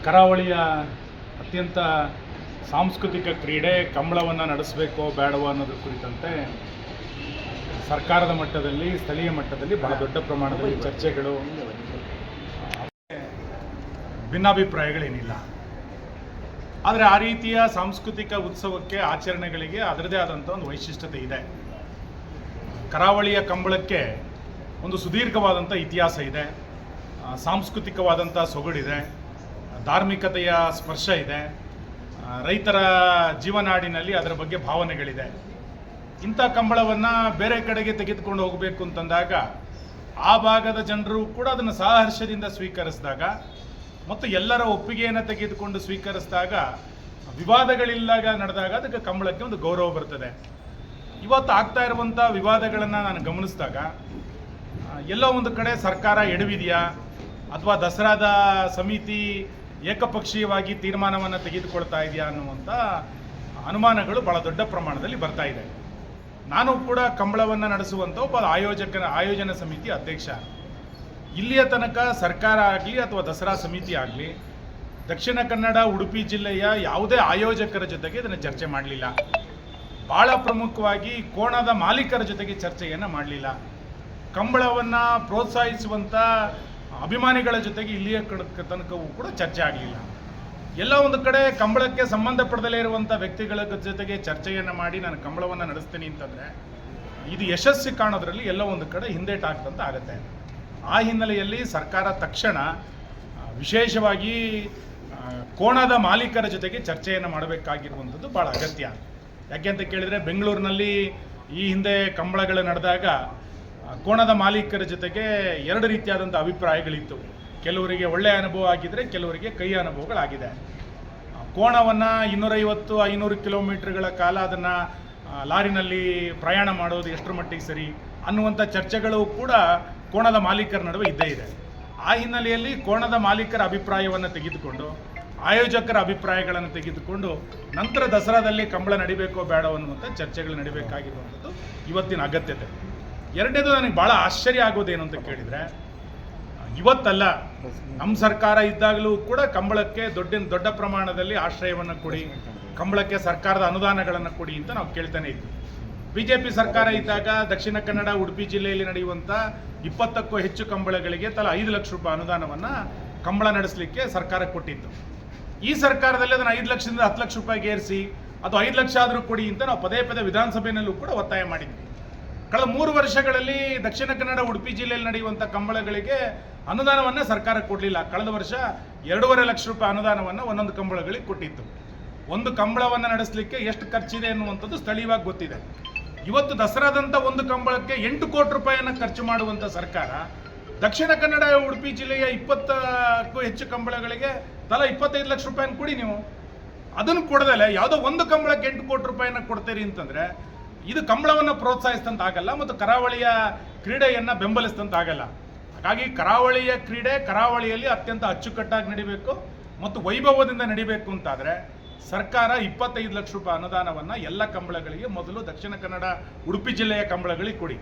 ಕರಾವಳಿಯ ಅತ್ಯಂತ ಸಾಂಸ್ಕೃತಿಕ ಕ್ರೀಡೆ ಕಂಬಳವನ್ನು ನಡೆಸಬೇಕೋ ಬೇಡವೋ ಅನ್ನೋದ್ರ ಕುರಿತಂತೆ ಸರ್ಕಾರದ ಮಟ್ಟದಲ್ಲಿ ಸ್ಥಳೀಯ ಮಟ್ಟದಲ್ಲಿ ಬಹಳ ದೊಡ್ಡ ಪ್ರಮಾಣದಲ್ಲಿ ಚರ್ಚೆಗಳು, ಭಿನ್ನಾಭಿಪ್ರಾಯಗಳೇನಿಲ್ಲ. ಆದರೆ ಆ ರೀತಿಯ ಸಾಂಸ್ಕೃತಿಕ ಉತ್ಸವಕ್ಕೆ, ಆಚರಣೆಗಳಿಗೆ ಅದರದೇ ಆದಂಥ ಒಂದು ವೈಶಿಷ್ಟ್ಯತೆ ಇದೆ. ಕರಾವಳಿಯ ಕಂಬಳಕ್ಕೆ ಒಂದು ಸುದೀರ್ಘವಾದಂಥ ಇತಿಹಾಸ ಇದೆ, ಸಾಂಸ್ಕೃತಿಕವಾದಂಥ ಸೊಗಡಿದೆ, ಧಾರ್ಮಿಕತೆಯ ಸ್ಪರ್ಶ ಇದೆ, ರೈತರ ಜೀವನಾಡಿನಲ್ಲಿ ಅದರ ಬಗ್ಗೆ ಭಾವನೆಗಳಿದೆ. ಇಂಥ ಕಂಬಳವನ್ನು ಬೇರೆ ಕಡೆಗೆ ತೆಗೆದುಕೊಂಡು ಹೋಗಬೇಕು ಅಂತಂದಾಗ ಆ ಭಾಗದ ಜನರು ಕೂಡ ಅದನ್ನು ಸಹರ್ಷದಿಂದ ಸ್ವೀಕರಿಸಿದಾಗ ಮತ್ತು ಎಲ್ಲರ ಒಪ್ಪಿಗೆಯನ್ನು ತೆಗೆದುಕೊಂಡು ಸ್ವೀಕರಿಸಿದಾಗ, ವಿವಾದಗಳಿಲ್ದಾಗ ನಡೆದಾಗ ಅದಕ್ಕೆ ಕಂಬಳಕ್ಕೆ ಒಂದು ಗೌರವ ಬರ್ತದೆ. ಇವತ್ತು ಆಗ್ತಾ ಇರುವಂಥ ವಿವಾದಗಳನ್ನು ನಾನು ಗಮನಿಸಿದಾಗ ಎಲ್ಲೋ ಒಂದು ಕಡೆ ಸರ್ಕಾರ ಎಡವಿದೆಯಾ ಅಥವಾ ದಸರಾದ ಸಮಿತಿ ಏಕಪಕ್ಷೀಯವಾಗಿ ತೀರ್ಮಾನವನ್ನು ತೆಗೆದುಕೊಳ್ತಾ ಇದೆಯಾ ಅನ್ನುವಂಥ ಅನುಮಾನಗಳು ಬಹಳ ದೊಡ್ಡ ಪ್ರಮಾಣದಲ್ಲಿ ಬರ್ತಾ ಇದೆ. ನಾನು ಕೂಡ ಕಂಬಳವನ್ನು ನಡೆಸುವಂಥ ಒಬ್ಬ ಆಯೋಜನಾ ಸಮಿತಿ ಅಧ್ಯಕ್ಷ. ಇಲ್ಲಿಯ ತನಕ ಸರ್ಕಾರ ಆಗಲಿ ಅಥವಾ ದಸರಾ ಸಮಿತಿ ಆಗಲಿ ದಕ್ಷಿಣ ಕನ್ನಡ ಉಡುಪಿ ಜಿಲ್ಲೆಯ ಯಾವುದೇ ಆಯೋಜಕರ ಜೊತೆಗೆ ಇದನ್ನು ಚರ್ಚೆ ಮಾಡಲಿಲ್ಲ. ಭಾಳ ಪ್ರಮುಖವಾಗಿ ಕೋಣದ ಮಾಲೀಕರ ಜೊತೆಗೆ ಚರ್ಚೆಯನ್ನು ಮಾಡಲಿಲ್ಲ. ಕಂಬಳವನ್ನು ಪ್ರೋತ್ಸಾಹಿಸುವಂಥ ಅಭಿಮಾನಿಗಳ ಜೊತೆಗೆ ಇಲ್ಲಿಯ ತನಕವೂ ಕೂಡ ಚರ್ಚೆ ಆಗಲಿಲ್ಲ. ಎಲ್ಲ ಒಂದು ಕಡೆ ಕಂಬಳಕ್ಕೆ ಸಂಬಂಧಪಡದಲೇ ಇರುವಂಥ ವ್ಯಕ್ತಿಗಳ ಜೊತೆಗೆ ಚರ್ಚೆಯನ್ನು ಮಾಡಿ ನಾನು ಕಂಬಳವನ್ನು ನಡೆಸ್ತೀನಿ ಅಂತಂದರೆ ಇದು ಯಶಸ್ಸು ಕಾಣೋದ್ರಲ್ಲಿ ಎಲ್ಲ ಒಂದು ಕಡೆ ಹಿಂದೇಟಾಗ್ತಂತ ಆಗುತ್ತೆ. ಆ ಹಿನ್ನೆಲೆಯಲ್ಲಿ ಸರ್ಕಾರ ತಕ್ಷಣ ವಿಶೇಷವಾಗಿ ಕೋಣದ ಮಾಲೀಕರ ಜೊತೆಗೆ ಚರ್ಚೆಯನ್ನು ಮಾಡಬೇಕಾಗಿರುವಂಥದ್ದು ಭಾಳ ಅಗತ್ಯ. ಯಾಕೆ ಅಂತ ಕೇಳಿದರೆ, ಬೆಂಗಳೂರಿನಲ್ಲಿ ಈ ಹಿಂದೆ ಕಂಬಳಗಳು ನಡೆದಾಗ ಕೋಣದ ಮಾಲೀಕರ ಜೊತೆಗೆ ಎರಡು ರೀತಿಯಾದಂಥ ಅಭಿಪ್ರಾಯಗಳಿತ್ತು. ಕೆಲವರಿಗೆ ಒಳ್ಳೆಯ ಅನುಭವ ಆಗಿದ್ದರೆ, ಕೆಲವರಿಗೆ ಕೈ ಅನುಭವಗಳಾಗಿದೆ. ಕೋಣವನ್ನು 250-500 ಕಿಲೋಮೀಟರ್ಗಳ ಕಾಲ ಅದನ್ನು ಲಾರಿನಲ್ಲಿ ಪ್ರಯಾಣ ಮಾಡೋದು ಎಷ್ಟರ ಮಟ್ಟಿಗೆ ಸರಿ ಅನ್ನುವಂಥ ಚರ್ಚೆಗಳು ಕೂಡ ಕೋಣದ ಮಾಲೀಕರ ನಡುವೆ ಇದ್ದೇ ಇದೆ. ಆ ಹಿನ್ನೆಲೆಯಲ್ಲಿ ಕೋಣದ ಮಾಲೀಕರ ಅಭಿಪ್ರಾಯವನ್ನು ತೆಗೆದುಕೊಂಡು, ಆಯೋಜಕರ ಅಭಿಪ್ರಾಯಗಳನ್ನು ತೆಗೆದುಕೊಂಡು ನಂತರ ದಸರಾದಲ್ಲಿ ಕಂಬಳ ನಡಿಬೇಕೋ ಬೇಡ ಅನ್ನುವಂಥ ಚರ್ಚೆಗಳು ನಡಿಬೇಕಾಗಿರುವಂಥದ್ದು ಇವತ್ತಿನ ಅಗತ್ಯತೆ. ಎರಡನೇದು, ನನಗೆ ಭಾಳ ಆಶ್ಚರ್ಯ ಆಗೋದೇನು ಅಂತ ಕೇಳಿದರೆ, ಇವತ್ತಲ್ಲ ನಮ್ಮ ಸರ್ಕಾರ ಇದ್ದಾಗಲೂ ಕೂಡ ಕಂಬಳಕ್ಕೆ ದೊಡ್ಡ ಪ್ರಮಾಣದಲ್ಲಿ ಆಶ್ರಯವನ್ನು ಕೊಡಿ, ಕಂಬಳಕ್ಕೆ ಸರ್ಕಾರದ ಅನುದಾನಗಳನ್ನು ಕೊಡಿ ಅಂತ ನಾವು ಕೇಳ್ತಾನೆ ಇದ್ವಿ. BJP ಸರ್ಕಾರ ಇದ್ದಾಗ ದಕ್ಷಿಣ ಕನ್ನಡ ಉಡುಪಿ ಜಿಲ್ಲೆಯಲ್ಲಿ ನಡೆಯುವಂಥ 20ಕ್ಕೂ ಹೆಚ್ಚು ಕಂಬಳಗಳಿಗೆ ತಲಾ 5 ಲಕ್ಷ ರೂಪಾಯಿ ಅನುದಾನವನ್ನು ಕಂಬಳ ನಡೆಸಲಿಕ್ಕೆ ಸರ್ಕಾರ ಕೊಟ್ಟಿತ್ತು. ಈ ಸರ್ಕಾರದಲ್ಲಿ ಅದನ್ನು 5 ಲಕ್ಷದಿಂದ 10 ಲಕ್ಷ ರೂಪಾಯಿಗೆ ಏರಿಸಿ ಅದು 5 ಲಕ್ಷ ಆದರೂ ಕೊಡಿ ಅಂತ ನಾವು ಪದೇ ಪದೇ ವಿಧಾನಸಭೆಯಲ್ಲೂ ಕೂಡ ಒತ್ತಾಯ ಮಾಡಿದ್ವಿ. ಕಳೆದ 3 ವರ್ಷಗಳಲ್ಲಿ ದಕ್ಷಿಣ ಕನ್ನಡ ಉಡುಪಿ ಜಿಲ್ಲೆಯಲ್ಲಿ ನಡೆಯುವಂಥ ಕಂಬಳಗಳಿಗೆ ಅನುದಾನವನ್ನು ಸರ್ಕಾರ ಕೊಡಲಿಲ್ಲ. ಕಳೆದ ವರ್ಷ 2.5 ಲಕ್ಷ ರೂಪಾಯಿ ಅನುದಾನವನ್ನು ಒಂದೊಂದು ಕಂಬಳಗಳಿಗೆ ಕೊಟ್ಟಿತ್ತು. ಒಂದು ಕಂಬಳವನ್ನು ನಡೆಸಲಿಕ್ಕೆ ಎಷ್ಟು ಖರ್ಚಿದೆ ಅನ್ನುವಂಥದ್ದು ಸ್ಥಳೀಯವಾಗಿ ಗೊತ್ತಿದೆ. ಇವತ್ತು ದಸರಾದಂಥ ಒಂದು ಕಂಬಳಕ್ಕೆ 8 ಕೋಟಿ ರೂಪಾಯಿಯನ್ನು ಖರ್ಚು ಮಾಡುವಂಥ ಸರ್ಕಾರ ದಕ್ಷಿಣ ಕನ್ನಡ ಉಡುಪಿ ಜಿಲ್ಲೆಯ 20ಕ್ಕೂ ಹೆಚ್ಚು ಕಂಬಳಗಳಿಗೆ ತಲಾ 25 ಲಕ್ಷ ರೂಪಾಯಿನ ಕೊಡಿ. ನೀವು ಅದನ್ನು ಕೊಡದಲ್ಲ ಯಾವುದೋ ಒಂದು ಕಂಬಳಕ್ಕೆ 8 ಕೋಟಿ ರೂಪಾಯಿನ ಕೊಡ್ತೀರಿ ಅಂತಂದರೆ ಇದು ಕಂಬಳವನ್ನು ಪ್ರೋತ್ಸಾಹಿಸಿದಂತ ಆಗಲ್ಲ ಮತ್ತು ಕರಾವಳಿಯ ಕ್ರೀಡೆಯನ್ನು ಬೆಂಬಲಿಸಿದಂತ ಆಗಲ್ಲ. ಹಾಗಾಗಿ ಕರಾವಳಿಯ ಕ್ರೀಡೆ ಕರಾವಳಿಯಲ್ಲಿ ಅತ್ಯಂತ ಅಚ್ಚುಕಟ್ಟಾಗಿ ನಡಿಬೇಕು ಮತ್ತು ವೈಭವದಿಂದ ನಡಿಬೇಕು ಅಂತಾದರೆ ಸರ್ಕಾರ 25 ಲಕ್ಷ ರೂಪಾಯಿ ಅನುದಾನವನ್ನು ಎಲ್ಲ ಕಂಬಳಗಳಿಗೆ ಮೊದಲು ದಕ್ಷಿಣ ಕನ್ನಡ ಉಡುಪಿ ಜಿಲ್ಲೆಯ ಕಂಬಳಗಳಿಗೆ ಕೊಡಿ.